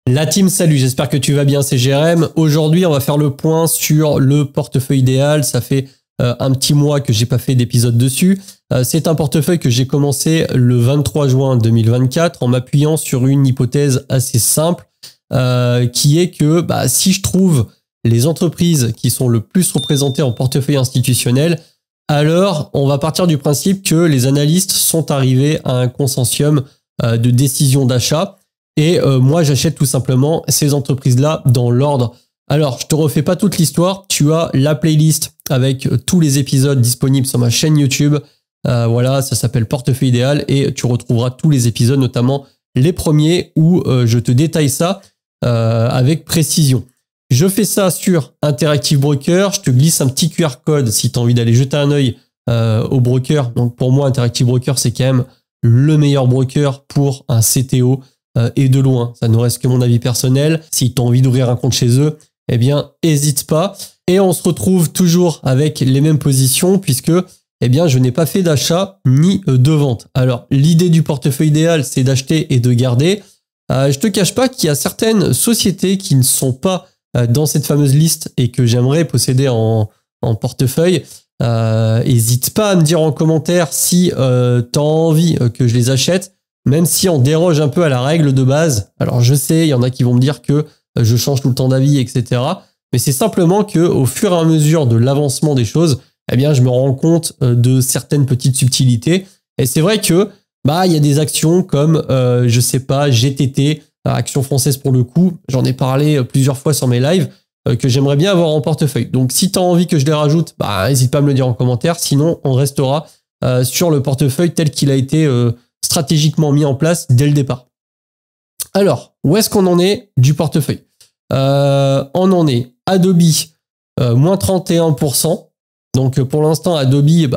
La team, salut, j'espère que tu vas bien, c'est Jérém. Aujourd'hui, on va faire le point sur le portefeuille idéal. Ça fait un petit mois que j'ai pas fait d'épisode dessus. C'est un portefeuille que j'ai commencé le 23 juin 2024 en m'appuyant sur une hypothèse assez simple qui est que si je trouve les entreprises qui sont le plus représentées en portefeuille institutionnel, alors on va partir du principe que les analystes sont arrivés à un consensus de décision d'achat. Et moi, j'achète tout simplement ces entreprises-là dans l'ordre. Alors, je te refais pas toute l'histoire. Tu as la playlist avec tous les épisodes disponibles sur ma chaîne YouTube. Voilà, ça s'appelle Portefeuille idéal et tu retrouveras tous les épisodes, notamment les premiers où je te détaille ça avec précision. Je fais ça sur Interactive Broker. Je te glisse un petit QR code si tu as envie d'aller jeter un œil au broker. Donc, pour moi, Interactive Broker, c'est quand même le meilleur broker pour un CTO. Et de loin, ça ne reste que mon avis personnel. Si tu as envie d'ouvrir un compte chez eux, eh bien, hésite pas. Et on se retrouve toujours avec les mêmes positions puisque, eh bien, je n'ai pas fait d'achat ni de vente. Alors, l'idée du portefeuille idéal, c'est d'acheter et de garder. Je te cache pas qu'il y a certaines sociétés qui ne sont pas dans cette fameuse liste et que j'aimerais posséder en portefeuille. Hésite pas à me dire en commentaire si tu as envie que je les achète. Même si on déroge un peu à la règle de base. Alors je sais, il y en a qui vont me dire que je change tout le temps d'avis, etc. Mais c'est simplement que au fur et à mesure de l'avancement des choses, eh bien, je me rends compte de certaines petites subtilités. Et c'est vrai que il y a des actions comme, je sais pas, GTT, Action Française pour le coup. J'en ai parlé plusieurs fois sur mes lives que j'aimerais bien avoir en portefeuille. Donc si tu as envie que je les rajoute, n'hésite pas à me le dire en commentaire. Sinon, on restera sur le portefeuille tel qu'il a été stratégiquement mis en place dès le départ. Alors, où est-ce qu'on en est du portefeuille? On en est Adobe, moins 31%. Donc, pour l'instant, Adobe,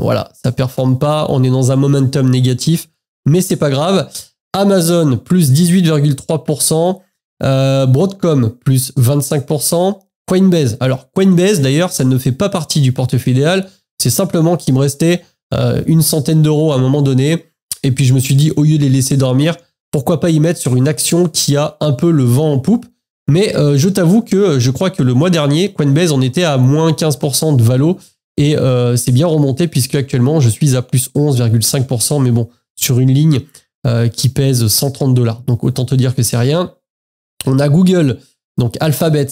voilà, ça performe pas. On est dans un momentum négatif, mais c'est pas grave. Amazon, plus 18,3%. Broadcom, plus 25%. Coinbase. Alors, Coinbase, d'ailleurs, ça ne fait pas partie du portefeuille idéal. C'est simplement qu'il me restait une centaine d'euros à un moment donné. Et puis je me suis dit, au lieu de les laisser dormir, pourquoi pas y mettre sur une action qui a un peu le vent en poupe. Mais je t'avoue que je crois que le mois dernier, Coinbase en était à moins 15% de valo. Et c'est bien remonté puisque actuellement je suis à plus 11,5%. Mais bon, sur une ligne qui pèse 130 $. Donc autant te dire que c'est rien. On a Google, donc Alphabet,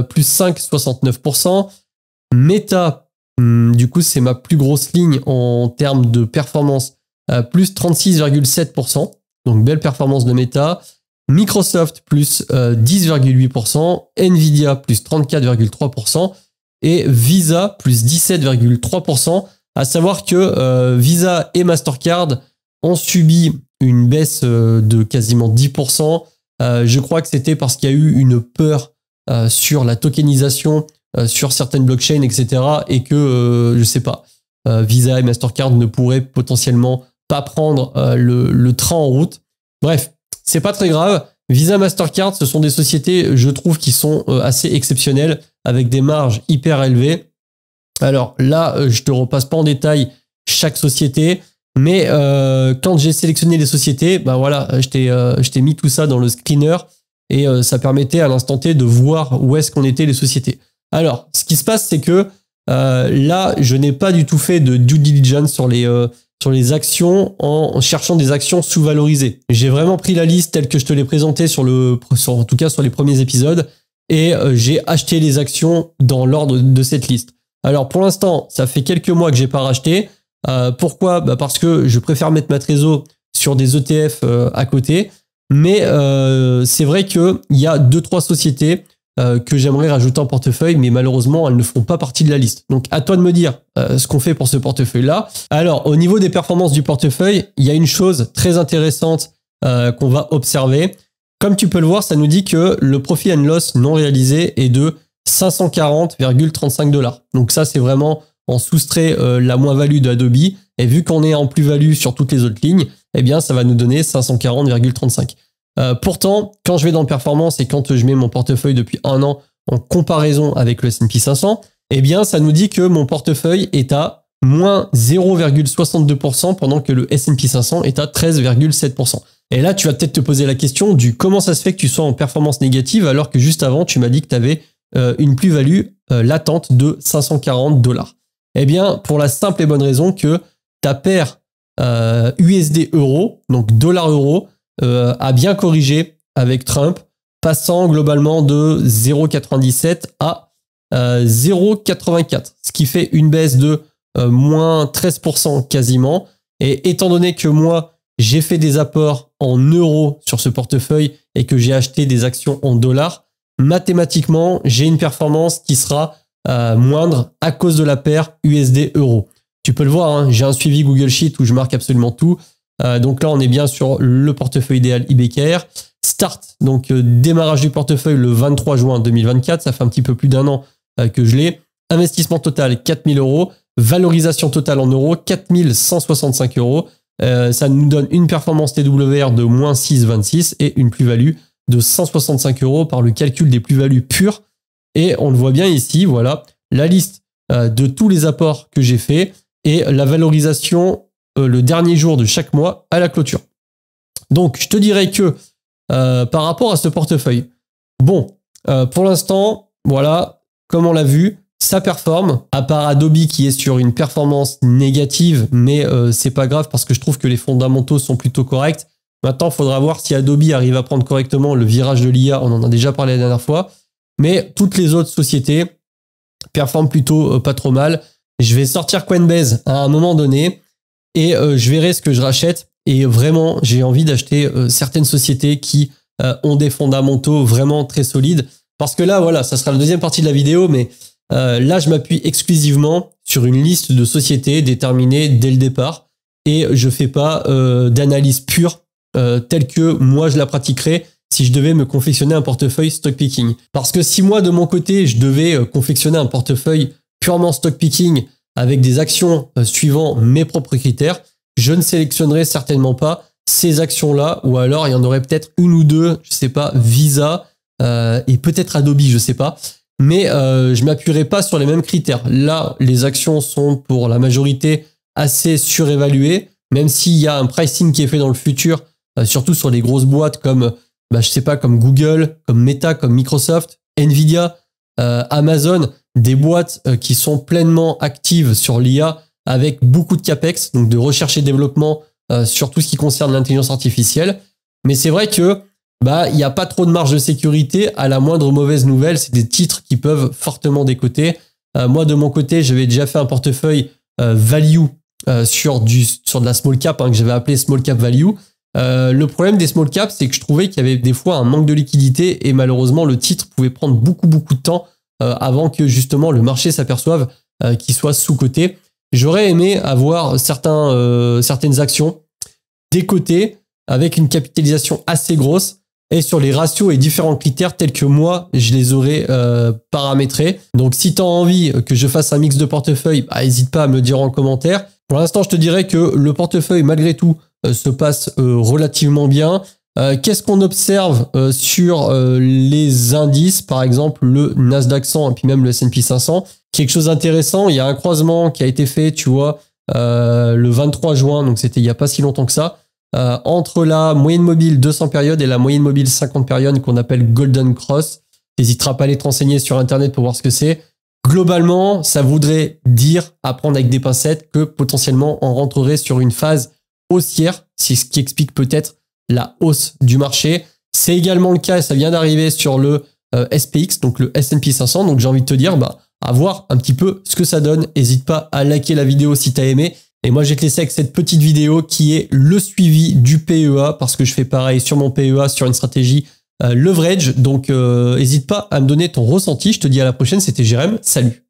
plus 5,69%. Meta, du coup c'est ma plus grosse ligne en termes de performance. Plus 36,7%, donc belle performance de Meta. Microsoft, plus 10,8%. Nvidia, plus 34,3%. Et Visa, plus 17,3%. À savoir que Visa et Mastercard ont subi une baisse de quasiment 10%. Je crois que c'était parce qu'il y a eu une peur sur la tokenisation sur certaines blockchains, etc. Et que, je sais pas, Visa et Mastercard ne pourraient potentiellement pas prendre le train en route. Bref, c'est pas très grave. Visa, Mastercard, ce sont des sociétés, je trouve, qui sont assez exceptionnelles, avec des marges hyper élevées. Alors là, je te repasse pas en détail chaque société, mais quand j'ai sélectionné les sociétés, voilà, je t'ai mis tout ça dans le screener et ça permettait à l'instant T de voir où est-ce qu'on était les sociétés. Alors, ce qui se passe, c'est que là, je n'ai pas du tout fait de due diligence sur les actions en cherchant des actions sous-valorisées. J'ai vraiment pris la liste telle que je te l'ai présentée en tout cas sur les premiers épisodes et j'ai acheté les actions dans l'ordre de cette liste. Alors pour l'instant, ça fait quelques mois que j'ai pas racheté. Pourquoi? Parce que je préfère mettre ma trésor sur des ETF à côté. Mais c'est vrai qu'il y a 2-3 sociétés que j'aimerais rajouter en portefeuille, mais malheureusement, elles ne font pas partie de la liste. Donc, à toi de me dire ce qu'on fait pour ce portefeuille-là. Alors, au niveau des performances du portefeuille, il y a une chose très intéressante qu'on va observer. Comme tu peux le voir, ça nous dit que le profit and loss non réalisé est de 540,35 $. Donc ça, c'est vraiment en soustrait la moins-value d'Adobe. Et vu qu'on est en plus-value sur toutes les autres lignes, eh bien, ça va nous donner 540,35 $. Pourtant, quand je vais dans performance et quand je mets mon portefeuille depuis un an en comparaison avec le S&P 500, eh bien, ça nous dit que mon portefeuille est à moins 0,62% pendant que le S&P 500 est à 13,7%. Et là, tu vas peut-être te poser la question du comment ça se fait que tu sois en performance négative alors que juste avant, tu m'as dit que tu avais une plus-value latente de 540 $. Eh bien, pour la simple et bonne raison que ta paire USD-euro, donc dollar-euro, a bien corrigé avec Trump, passant globalement de 0,97 à 0,84, ce qui fait une baisse de moins 13% quasiment. Et étant donné que moi, j'ai fait des apports en euros sur ce portefeuille et que j'ai acheté des actions en dollars, mathématiquement, j'ai une performance qui sera moindre à cause de la paire USD-euro. Tu peux le voir, hein, j'ai un suivi Google Sheet où je marque absolument tout. Donc là, on est bien sur le portefeuille idéal IBKR. Start, donc démarrage du portefeuille le 23 juin 2024. Ça fait un petit peu plus d'un an que je l'ai. Investissement total, 4 000 €. Valorisation totale en euros, 4 165 €. Ça nous donne une performance TWR de moins 6,26 et une plus-value de 165 € par le calcul des plus-values pures. Et on le voit bien ici, voilà, la liste de tous les apports que j'ai fait et la valorisation le dernier jour de chaque mois à la clôture. Donc, je te dirais que par rapport à ce portefeuille, bon, pour l'instant, voilà, comme on l'a vu, ça performe, à part Adobe qui est sur une performance négative, mais c'est pas grave parce que je trouve que les fondamentaux sont plutôt corrects. Maintenant, il faudra voir si Adobe arrive à prendre correctement le virage de l'IA, on en a déjà parlé la dernière fois, mais toutes les autres sociétés performent plutôt pas trop mal. Je vais sortir Coinbase à un moment donné et je verrai ce que je rachète. Et vraiment, j'ai envie d'acheter certaines sociétés qui ont des fondamentaux vraiment très solides. Parce que là, voilà, ça sera la deuxième partie de la vidéo, mais là, je m'appuie exclusivement sur une liste de sociétés déterminées dès le départ. Et je fais pas d'analyse pure telle que moi, je la pratiquerais si je devais me confectionner un portefeuille stock picking. Parce que si moi, de mon côté, je devais confectionner un portefeuille purement stock picking avec des actions suivant mes propres critères, je ne sélectionnerai certainement pas ces actions-là, ou alors il y en aurait peut-être une ou deux, je sais pas, Visa et peut-être Adobe, je sais pas. Mais je m'appuierai pas sur les mêmes critères. Là, les actions sont pour la majorité assez surévaluées, même s'il y a un pricing qui est fait dans le futur, surtout sur les grosses boîtes comme, je sais pas, comme Google, comme Meta, comme Microsoft, Nvidia, Amazon, des boîtes qui sont pleinement actives sur l'IA avec beaucoup de capex, donc de recherche et développement sur tout ce qui concerne l'intelligence artificielle. Mais c'est vrai que il n'y a pas trop de marge de sécurité à la moindre mauvaise nouvelle. C'est des titres qui peuvent fortement décoter. Moi, de mon côté, j'avais déjà fait un portefeuille value sur de la small cap, que j'avais appelé small cap value. Le problème des small caps, c'est que je trouvais qu'il y avait des fois un manque de liquidité et malheureusement, le titre pouvait prendre beaucoup de temps avant que justement le marché s'aperçoive qu'il soit sous-coté. J'aurais aimé avoir certaines actions décotées avec une capitalisation assez grosse et sur les ratios et différents critères tels que moi, je les aurais paramétrés. Donc, si tu as envie que je fasse un mix de portefeuille, n'hésite pas à me le dire en commentaire. Pour l'instant, je te dirais que le portefeuille, malgré tout, se passe relativement bien. Qu'est-ce qu'on observe sur les indices, par exemple le Nasdaq 100 et puis même le S&P 500? Quelque chose d'intéressant, il y a un croisement qui a été fait, tu vois, le 23 juin, donc c'était il n'y a pas si longtemps que ça, entre la moyenne mobile 200 périodes et la moyenne mobile 50 périodes qu'on appelle Golden Cross. N'hésiteras pas à aller te renseigner sur Internet pour voir ce que c'est. Globalement, ça voudrait dire, à prendre avec des pincettes, que potentiellement on rentrerait sur une phase haussière, c'est ce qui explique peut-être la hausse du marché. C'est également le cas, et ça vient d'arriver sur le SPX, donc le S&P 500. Donc j'ai envie de te dire, à voir un petit peu ce que ça donne. N'hésite pas à liker la vidéo si tu as aimé. Et moi, je vais te laisser avec cette petite vidéo qui est le suivi du PEA, parce que je fais pareil sur mon PEA, sur une stratégie leverage. Donc, n'hésite pas à me donner ton ressenti. Je te dis à la prochaine, c'était Jérém. Salut!